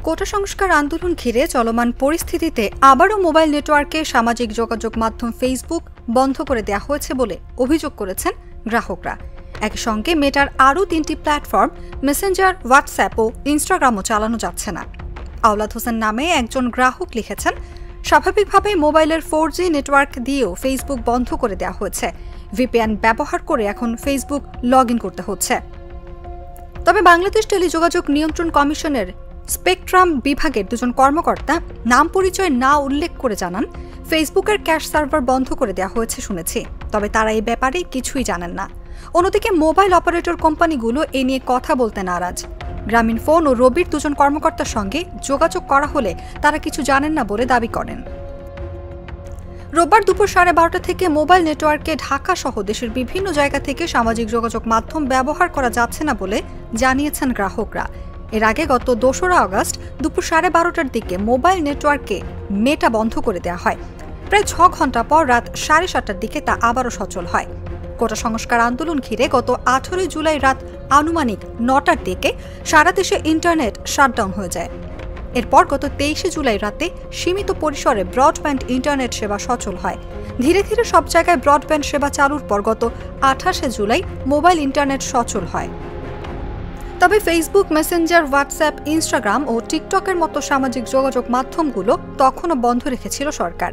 কোটা সংস্কার আন্দোলন ঘিরে চলমান পরিস্থিতিতে আবারও মোবাইল নেটওয়ার্কে সামাজিক যোগাযোগ মাধ্যম ফেসবুক বন্ধ করে দেওয়া হয়েছে বলে অভিযোগ করেছেন গ্রাহকরা। একই সঙ্গে মেটার আরও 3টি প্ল্যাটফর্ম মেসেঞ্জার, হোয়াটসঅ্যাপ ও ইনস্টাগ্রামও চালানো যাচ্ছে না। আওলাদ হোসেন নামে একজন গ্রাহক লিখেছেন, স্বাভাবিকভাবে মোবাইলের 4G নেটওয়ার্ক দিয়েও ফেসবুক বন্ধ করে দেওয়া হয়েছে। VPN ব্যবহার করে এখন ফেসবুক লগ ইন করতে হচ্ছে। তবে বাংলাদেশ টেলিযোগাযোগ নিয়ন্ত্রণ কমিশনের স্পেকট্রাম বিভাগের দুজন কর্মকর্তা নাম পরিচয় না উল্লেখ করে জানান, ফেসবুকের ক্যাশ সার্ভার বন্ধ করে দেওয়া হয়েছে শুনেছি, তবে তারা এই ব্যাপারে কিছুই জানেন না। অন্যদিকে মোবাইল অপারেটর কোম্পানিগুলো এ নিয়ে কথা বলতে নারাজ। গ্রামীণফোন ও রবির দুজন কর্মকর্তার সঙ্গে যোগাযোগ করা হলে তারা কিছু জানেন না বলে দাবি করেন। রোববার দুপুর 12:30 থেকে মোবাইল নেটওয়ার্কে ঢাকা সহ দেশের বিভিন্ন জায়গা থেকে সামাজিক যোগাযোগ মাধ্যম ব্যবহার করা যাচ্ছে না বলে জানিয়েছেন গ্রাহকরা। এর আগে গত 2রা আগস্ট দুপুর 12:30টার দিকে মোবাইল নেটওয়ার্কে মেটা বন্ধ করে দেওয়া হয়। প্রায় 6 ঘন্টা পর রাত 7:30টার দিকে তা আবারও সচল হয়। কোটা সংস্কার আন্দোলন ঘিরে গত 18 জুলাই রাত আনুমানিক 9টার দিকে সারা দেশে ইন্টারনেট শাটডাউন হয়ে যায়। এরপর গত 23 জুলাই রাতে সীমিত পরিসরে ব্রডব্যান্ড ইন্টারনেট সেবা সচল হয়। ধীরে ধীরে সব জায়গায় ব্রডব্যান্ড সেবা চালুর পর গত 28 জুলাই মোবাইল ইন্টারনেট সচল হয়। তবে ফেসবুক, মেসেঞ্জার, হোয়াটসঅ্যাপ, ইনস্টাগ্রাম ও টিকটকের মতো সামাজিক যোগাযোগ মাধ্যমগুলো তখনও বন্ধ রেখেছিল সরকার।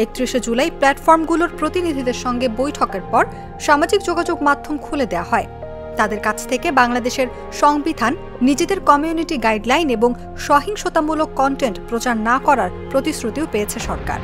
31 জুলাই প্ল্যাটফর্মগুলোর প্রতিনিধিদের সঙ্গে বৈঠকের পর সামাজিক যোগাযোগ মাধ্যম খুলে দেওয়া হয়। তাদের কাছ থেকে বাংলাদেশের সংবিধান, নিজেদের কমিউনিটি গাইডলাইন এবং সহিংসতামূলক কন্টেন্ট প্রচার না করার প্রতিশ্রুতিও পেয়েছে সরকার।